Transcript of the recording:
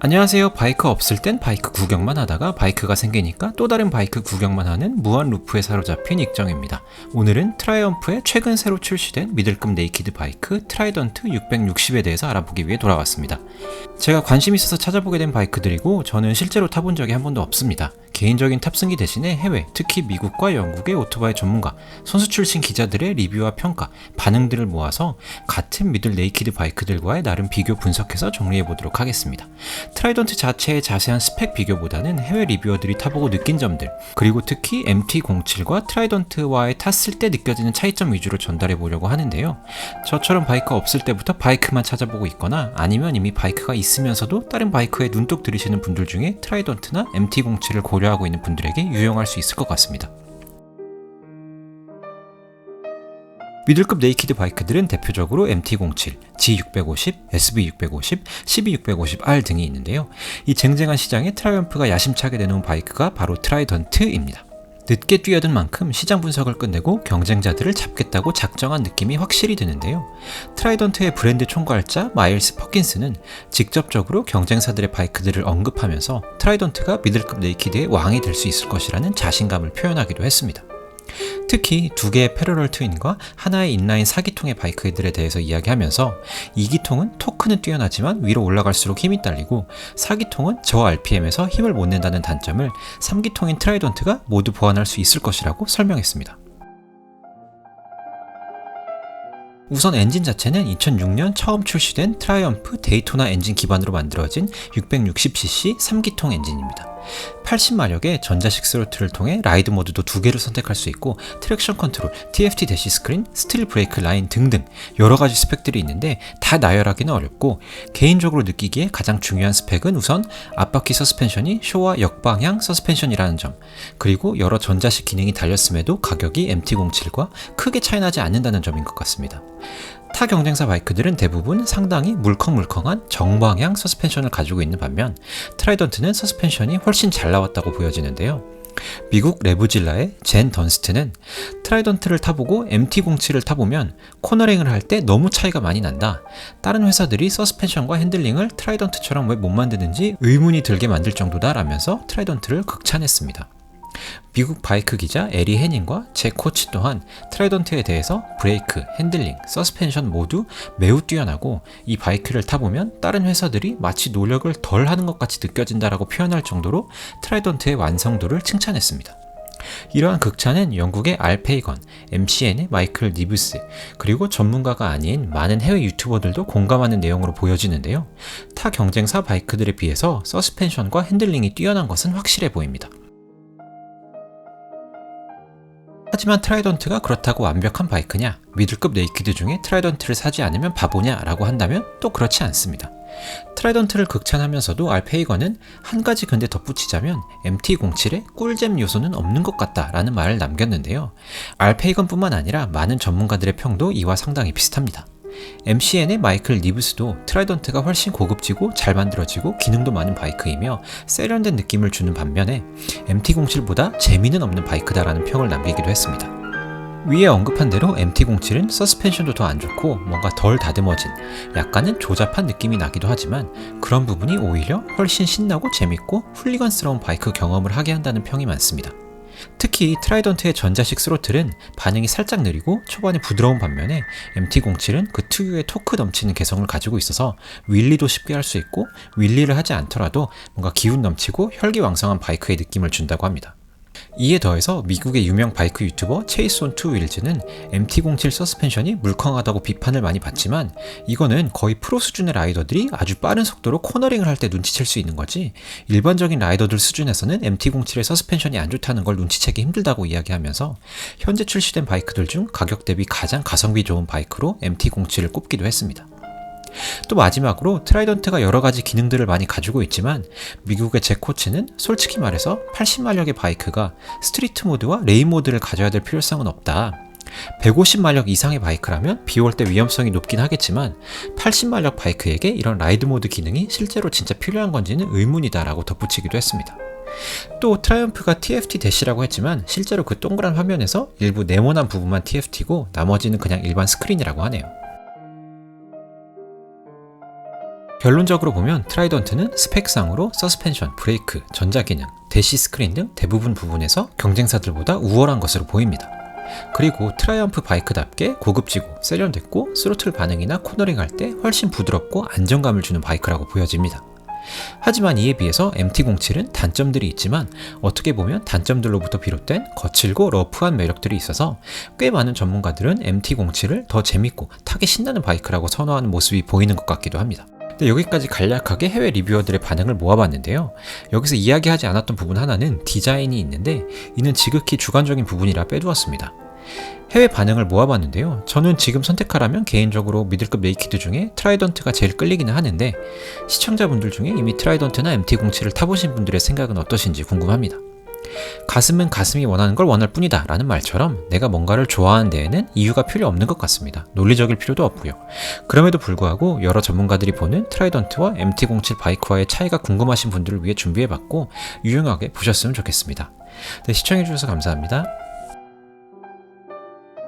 안녕하세요. 바이크 없을 땐 바이크 구경만 하다가 바이크가 생기니까 또 다른 바이크 구경만 하는 무한 루프에 사로잡힌 익정입니다. 오늘은 트라이언프의 최근 새로 출시된 미들급 네이키드 바이크 트라이던트 660에 대해서 알아보기 위해 돌아왔습니다. 제가 관심 있어서 찾아보게 된 바이크들이고 저는 실제로 타본 적이 한 번도 없습니다. 개인적인 탑승기 대신에 해외, 특히 미국과 영국의 오토바이 전문가, 선수 출신 기자들의 리뷰와 평가, 반응들을 모아서 같은 미들 네이키드 바이크들과의 나름 비교 분석해서 정리해보도록 하겠습니다. 트라이던트 자체의 자세한 스펙 비교보다는 해외 리뷰어들이 타보고 느낀 점들, 그리고 특히 MT07과 트라이던트와의 탔을 때 느껴지는 차이점 위주로 전달해보려고 하는데요. 저처럼 바이크가 없을 때부터 바이크만 찾아보고 있거나 아니면 이미 바이크가 있으면서도 다른 바이크에 눈독 들이시는 분들 중에 트라이던트나 MT07을 고려하고 있는 분들에게 유용할 수 있을 것 같습니다. 미들급 네이키드 바이크들은 대표적으로 MT07, G650, SB650, CB650R 등이 있는데요. 이 쟁쟁한 시장에 트라이언프가 야심차게 내놓은 바이크가 바로 트라이던트입니다. 늦게 뛰어든 만큼 시장 분석을 끝내고 경쟁자들을 잡겠다고 작정한 느낌이 확실히 드는데요. 트라이던트의 브랜드 총괄자 마일스 퍼킨스는 직접적으로 경쟁사들의 바이크들을 언급하면서 트라이던트가 미들급 네이키드의 왕이 될 수 있을 것이라는 자신감을 표현하기도 했습니다. 특히 두 개의 패러럴 트윈과 하나의 인라인 4기통의 바이크들에 대해서 이야기하면서 2기통은 토크는 뛰어나지만 위로 올라갈수록 힘이 딸리고 4기통은 저 RPM에서 힘을 못 낸다는 단점을 3기통인 트라이던트가 모두 보완할 수 있을 것이라고 설명했습니다. 우선 엔진 자체는 2006년 처음 출시된 트라이언프 데이토나 엔진 기반으로 만들어진 660cc 3기통 엔진입니다. 80마력의 전자식 스로틀을 통해 라이드 모드도 두 개를 선택할 수 있고 트랙션 컨트롤, TFT 대시 스크린, 스틸 브레이크 라인 등등 여러가지 스펙들이 있는데 다 나열하기는 어렵고 개인적으로 느끼기에 가장 중요한 스펙은 우선 앞바퀴 서스펜션이 쇼와 역방향 서스펜션이라는 점, 그리고 여러 전자식 기능이 달렸음에도 가격이 MT07과 크게 차이나지 않는다는 점인 것 같습니다. 타 경쟁사 바이크들은 대부분 상당히 물컹물컹한 정방향 서스펜션을 가지고 있는 반면 트라이던트는 서스펜션이 훨씬 잘 나왔다고 보여지는데요. 미국 레브질라의 젠 던스트는 트라이던트를 타보고 MT07을 타보면 코너링을 할 때 너무 차이가 많이 난다. 다른 회사들이 서스펜션과 핸들링을 트라이던트처럼 왜 못 만드는지 의문이 들게 만들 정도다 라면서 트라이던트를 극찬했습니다. 미국 바이크 기자 에리 해닝과 제 코치 또한 트라이던트에 대해서 브레이크, 핸들링, 서스펜션 모두 매우 뛰어나고 이 바이크를 타보면 다른 회사들이 마치 노력을 덜 하는 것 같이 느껴진다라고 표현할 정도로 트라이던트의 완성도를 칭찬했습니다. 이러한 극찬은 영국의 알페이건, MCN의 마이클 니브스, 그리고 전문가가 아닌 많은 해외 유튜버들도 공감하는 내용으로 보여지는데요. 타 경쟁사 바이크들에 비해서 서스펜션과 핸들링이 뛰어난 것은 확실해 보입니다. 하지만 트라이던트가 그렇다고 완벽한 바이크냐? 미들급 네이키드 중에 트라이던트를 사지 않으면 바보냐? 라고 한다면 또 그렇지 않습니다. 트라이던트를 극찬하면서도 알페이건은 한 가지 근데 덧붙이자면 MT07에 꿀잼 요소는 없는 것 같다 라는 말을 남겼는데요. 알페이건뿐만 아니라 많은 전문가들의 평도 이와 상당히 비슷합니다. MCN의 마이클 니브스도 트라이던트가 훨씬 고급지고 잘 만들어지고 기능도 많은 바이크이며 세련된 느낌을 주는 반면에 MT07보다 재미는 없는 바이크다라는 평을 남기기도 했습니다. 위에 언급한 대로 MT07은 서스펜션도 더 안 좋고 뭔가 덜 다듬어진 약간은 조잡한 느낌이 나기도 하지만 그런 부분이 오히려 훨씬 신나고 재밌고 훌리건스러운 바이크 경험을 하게 한다는 평이 많습니다. 특히 트라이던트의 전자식 스로틀은 반응이 살짝 느리고 초반에 부드러운 반면에 MT07은 그 특유의 토크 넘치는 개성을 가지고 있어서 윌리도 쉽게 할 수 있고 윌리를 하지 않더라도 뭔가 기운 넘치고 혈기왕성한 바이크의 느낌을 준다고 합니다. 이에 더해서 미국의 유명 바이크 유튜버 체이스 온 투 윌즈는 MT07 서스펜션이 물컹하다고 비판을 많이 받지만 이거는 거의 프로 수준의 라이더들이 아주 빠른 속도로 코너링을 할 때 눈치챌 수 있는 거지 일반적인 라이더들 수준에서는 MT07의 서스펜션이 안 좋다는 걸 눈치채기 힘들다고 이야기하면서 현재 출시된 바이크들 중 가격 대비 가장 가성비 좋은 바이크로 MT07을 꼽기도 했습니다. 또 마지막으로 트라이던트가 여러가지 기능들을 많이 가지고 있지만 미국의 제 코치는 솔직히 말해서 80마력의 바이크가 스트리트 모드와 레인 모드를 가져야 될 필요성은 없다. 150마력 이상의 바이크라면 비 올 때 위험성이 높긴 하겠지만 80마력 바이크에게 이런 라이드 모드 기능이 실제로 진짜 필요한 건지는 의문이다 라고 덧붙이기도 했습니다. 또 트라이언프가 TFT 대시라고 했지만 실제로 그 동그란 화면에서 일부 네모난 부분만 TFT고 나머지는 그냥 일반 스크린이라고 하네요. 결론적으로 보면 트라이던트는 스펙상으로 서스펜션, 브레이크, 전자기능, 대시 스크린 등 대부분 부분에서 경쟁사들보다 우월한 것으로 보입니다. 그리고 트라이언프 바이크답게 고급지고 세련됐고 스로틀 반응이나 코너링 할 때 훨씬 부드럽고 안정감을 주는 바이크라고 보여집니다. 하지만 이에 비해서 MT-07은 단점들이 있지만 어떻게 보면 단점들로부터 비롯된 거칠고 러프한 매력들이 있어서 꽤 많은 전문가들은 MT-07을 더 재밌고 타기 신나는 바이크라고 선호하는 모습이 보이는 것 같기도 합니다. 여기까지 간략하게 해외 리뷰어들의 반응을 모아봤는데요. 여기서 이야기하지 않았던 부분 하나는 디자인이 있는데 이는 지극히 주관적인 부분이라 빼두었습니다. 해외 반응을 모아봤는데요. 저는 지금 선택하라면 개인적으로 미들급 네이키드 중에 트라이던트가 제일 끌리기는 하는데 시청자분들 중에 이미 트라이던트나 MT-07을 타보신 분들의 생각은 어떠신지 궁금합니다. 가슴은 가슴이 원하는 걸 원할 뿐이다 라는 말처럼 내가 뭔가를 좋아하는 데에는 이유가 필요 없는 것 같습니다. 논리적일 필요도 없고요. 그럼에도 불구하고 여러 전문가들이 보는 트라이던트와 MT-07 바이크와의 차이가 궁금하신 분들을 위해 준비해봤고 유용하게 보셨으면 좋겠습니다. 네, 시청해주셔서 감사합니다.